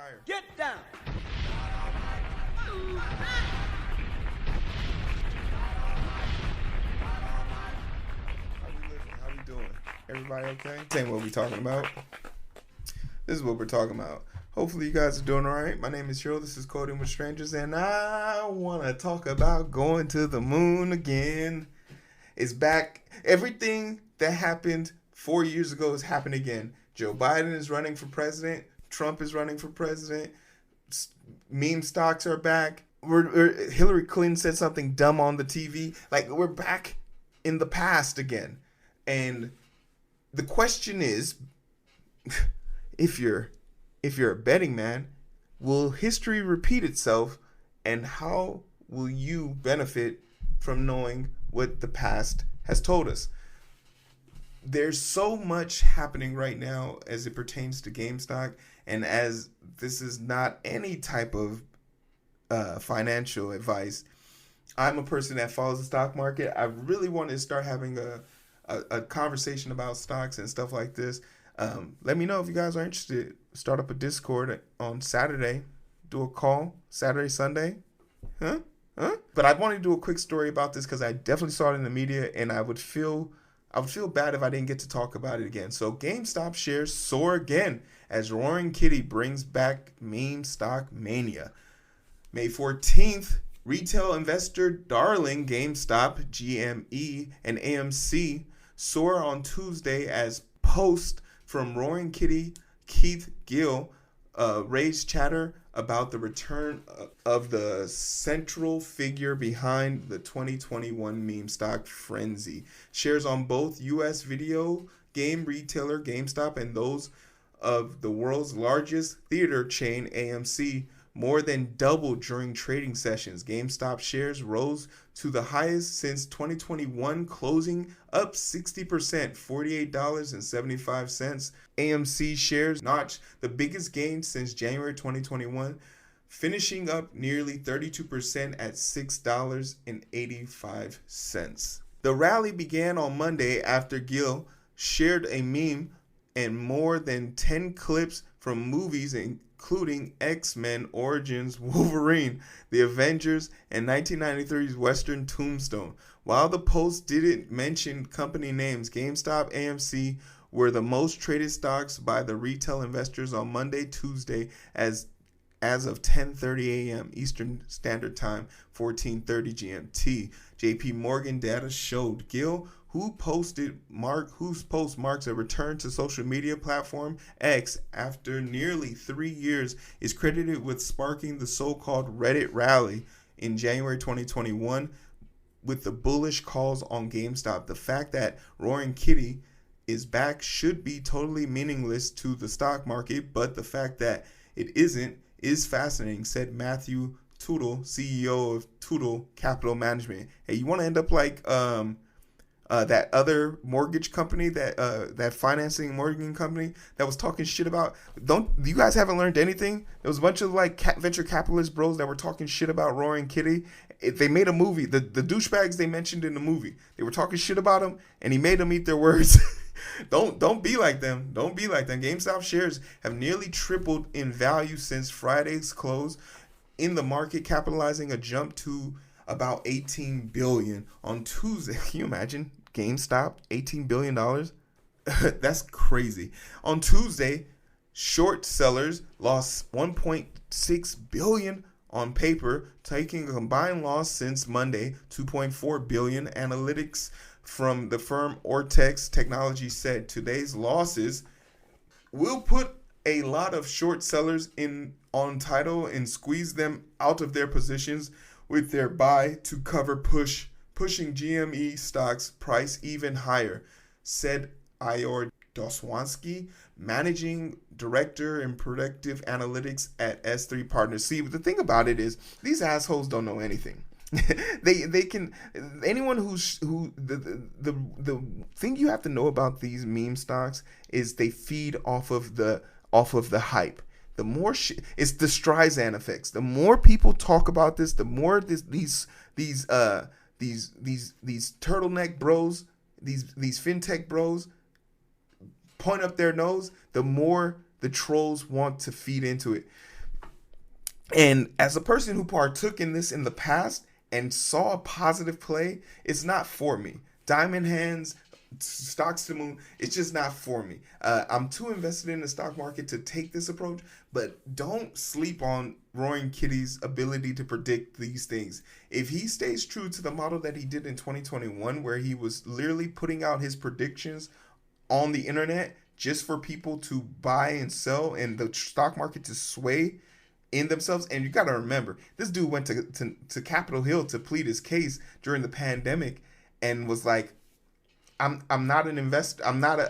fire. Get down. How we living? How we doing? Everybody okay? This ain't what we talking about. This is what we're talking about. Hopefully you guys are doing all right. My name is Gill. This is Coding with Strangers, and I want to talk about going to the moon again. It's back. Everything that happened 4 years ago has happened again. Joe Biden is running for president. Trump is running for president. Meme stocks are back. Hillary Clinton said something dumb on the TV. Like, we're back in the past again. And the question is, if you're a betting man, will history repeat itself, and how will you benefit from knowing what the past has told us? There's so much happening right now as it pertains to GameStop, and as this is not any type of financial advice, I'm a person that follows the stock market. I really want to start having a conversation about stocks and stuff like this. Let me know if you guys are interested. Start up a Discord on Saturday. Do a call Saturday, Sunday. Huh? But I want to do a quick story about this because I definitely saw it in the media, and I would feel bad if I didn't get to talk about it again. So GameStop shares soar again as Roaring Kitty brings back meme stock mania. May 14th, retail investor darling GameStop, GME, and AMC soar on Tuesday as post from Roaring Kitty Keith Gill raised chatter about the return of the central figure behind the 2021 meme stock frenzy. Shares on both U.S. video game retailer GameStop and those of the world's largest theater chain AMC more than doubled during trading sessions. GameStop shares rose to the highest since 2021, closing up 60%, $48.75. AMC shares notched the biggest gain since January 2021, finishing up nearly 32% at $6.85. The rally began on Monday after Gill shared a meme and more than 10 clips from movies including X-Men Origins Wolverine, The Avengers, and 1993's Western Tombstone. While the post didn't mention company names, GameStop, AMC were the most traded stocks by the retail investors on Monday, Tuesday, as of 10:30 a.m. Eastern Standard Time, 14:30 GMT. JP Morgan data showed Gill, whose post marks a return to social media platform X after nearly 3 years, is credited with sparking the so-called Reddit rally in January 2021 with the bullish calls on GameStop. The fact that Roaring Kitty is back should be totally meaningless to the stock market, but the fact that it isn't is fascinating, said Matthew Tootle, CEO of Tootle Capital Management. Hey, you want to end up like that other mortgage company, that financing mortgaging company that was talking shit about? You guys haven't learned anything? There was a bunch of like venture capitalist bros that were talking shit about Roaring Kitty. They made a movie. The douchebags they mentioned in the movie, they were talking shit about him, and he made them eat their words. Don't be like them. Don't be like them. GameStop shares have nearly tripled in value since Friday's close, in the market capitalizing a jump to about $18 billion on Tuesday. Can you imagine GameStop, $18 billion? That's crazy. On Tuesday, short sellers lost $1.6 billion on paper, taking a combined loss since Monday, $2.4 billion. Analytics from the firm Ortex Technology said today's losses will put a lot of short sellers on title and squeeze them out of their positions with their buy to cover pushing GME stocks price even higher, said Ior Doswansky, managing director in predictive analytics at S3 Partners. See, the thing about it is these assholes don't know anything. they can, anyone the thing you have to know about these meme stocks is they feed off of the hype. The more it's the Streisand effects. The more people talk about this, the more these turtleneck bros, these fintech bros point up their nose, the more the trolls want to feed into it. And as a person who partook in this in the past and saw a positive play, it's not for me. Diamond hands, stocks to moon, it's just not for me. I'm too invested in the stock market to take this approach, but don't sleep on Roaring Kitty's ability to predict these things. If he stays true to the model that he did in 2021, where he was literally putting out his predictions on the internet just for people to buy and sell and the stock market to sway in themselves. And you got to remember, this dude went to Capitol Hill to plead his case during the pandemic and was like, I'm not an investor. I'm not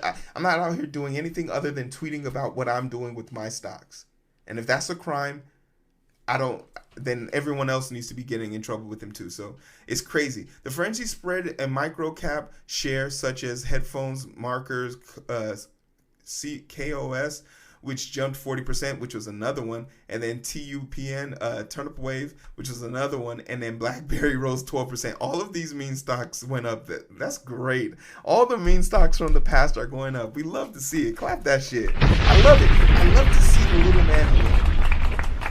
out here doing anything other than tweeting about what I'm doing with my stocks. And if that's a crime, then everyone else needs to be getting in trouble with him too. So it's crazy. The frenzy spread a micro cap share such as headphones, markers, KOS, which jumped 40%, which was another one, and then TUPN, Turnip Wave, which was another one, and then BlackBerry rose 12%. All of these meme stocks went up. That's great. All the meme stocks from the past are going up. We love to see it. Clap that shit. I love it. I love to see the little man win.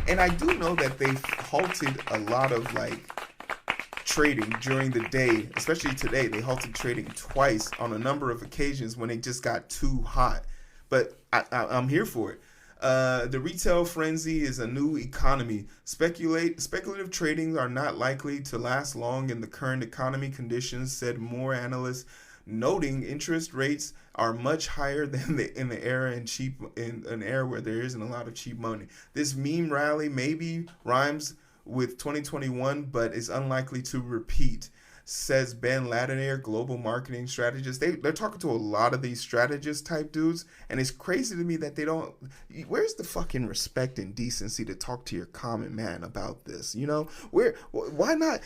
And I do know that they've halted a lot of trading during the day, especially today. They halted trading twice on a number of occasions when it just got too hot. But I'm here for it. The retail frenzy is a new economy. Speculative trading are not likely to last long in the current economy conditions, said more analysts, noting interest rates are much higher than in an era where there isn't a lot of cheap money. This meme rally maybe rhymes with 2021, but is unlikely to repeat, says Ben Ladinier, global marketing strategist. They're talking to a lot of these strategist type dudes, and it's crazy to me that they don't. Where's the fucking respect and decency to talk to your common man about this? Why not?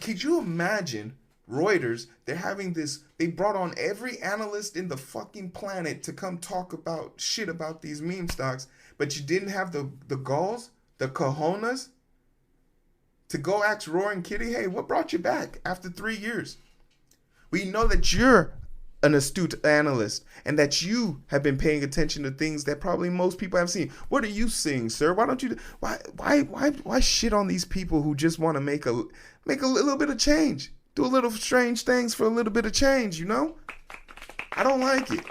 Could you imagine Reuters? They're having this. They brought on every analyst in the fucking planet to come talk about shit about these meme stocks, but you didn't have the galls, the cojones, to go ask Roaring Kitty, hey, what brought you back after 3 years? We know that you're an astute analyst and that you have been paying attention to things that probably most people have seen. What are you seeing, sir? Why shit on these people who just want to make a little bit of change? Do a little strange things for a little bit of change, I don't like it.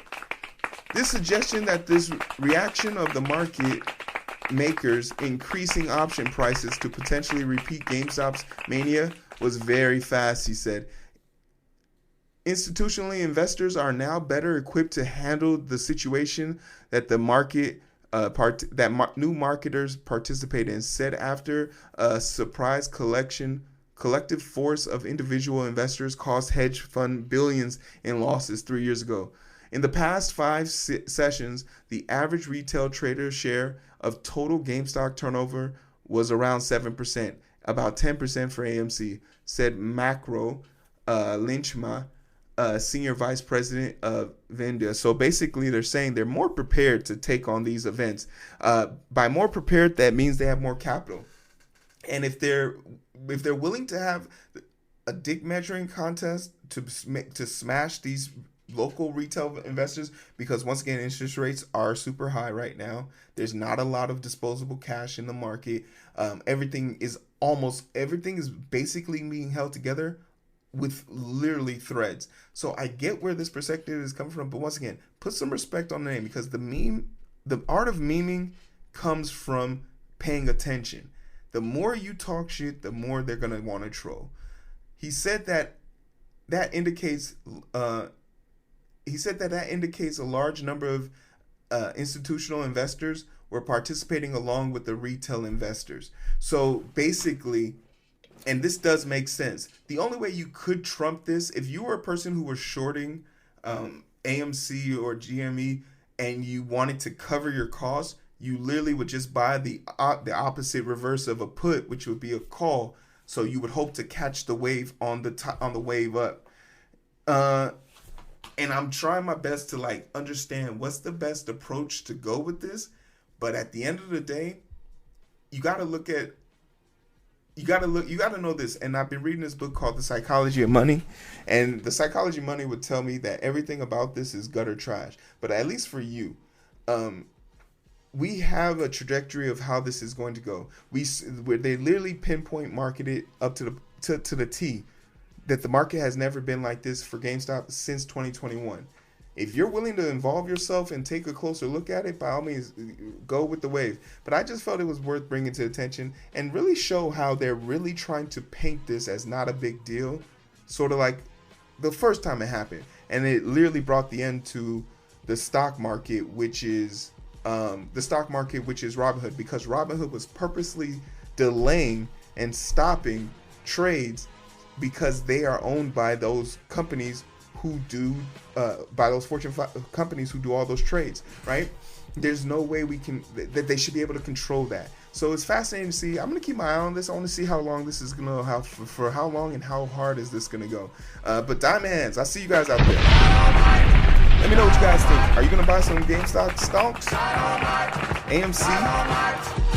This suggestion that this reaction of the market makers increasing option prices to potentially repeat GameStop's mania was very fast, he said. Institutionally, investors are now better equipped to handle the situation that the market new marketers participate in, said after a surprise collective force of individual investors cost hedge fund billions in losses 3 years ago. In the past 5 sessions, the average retail trader share of total GameStop turnover was around 7%, about 10% for AMC, said Macro Lynchma, senior vice president of Vendia. So basically, they're saying they're more prepared to take on these events. By more prepared, that means they have more capital. And if they're willing to have a dick measuring contest to smash these local retail investors, because once again, interest rates are super high right now. There's not a lot of disposable cash in the market. Everything is basically being held together with literally threads. So I get where this perspective is coming from, but once again, put some respect on the name, because the art of memeing comes from paying attention. The more you talk shit, the more they're gonna want to troll. He said that indicates a large number of institutional investors were participating along with the retail investors. So basically, and this does make sense, the only way you could trump this, if you were a person who was shorting AMC or GME and you wanted to cover your costs, you literally would just buy the opposite reverse of a put, which would be a call. So you would hope to catch the wave on the wave up. And I'm trying my best to understand what's the best approach to go with this. But at the end of the day, you got to know this. And I've been reading this book called The Psychology of Money. And The Psychology of Money would tell me that everything about this is gutter trash. But at least for you, we have a trajectory of how this is going to go. Where they literally pinpoint market it up to the T, that the market has never been like this for GameStop since 2021. If you're willing to involve yourself and take a closer look at it, by all means, go with the wave. But I just felt it was worth bringing to attention and really show how they're really trying to paint this as not a big deal, sort of like the first time it happened. And it literally brought the end to the stock market, which is Robinhood, because Robinhood was purposely delaying and stopping trades because they are owned by those companies who do by those Fortune 5 companies who do all those trades, right? There's no way that they should be able to control that. So it's fascinating to see. I'm gonna keep my eye on this. I want to see how long this is gonna for how long and how hard is this gonna go. But Diamond Hands, I see you guys out there. Let me know what you guys think. Are you gonna buy some GameStop stocks? AMC?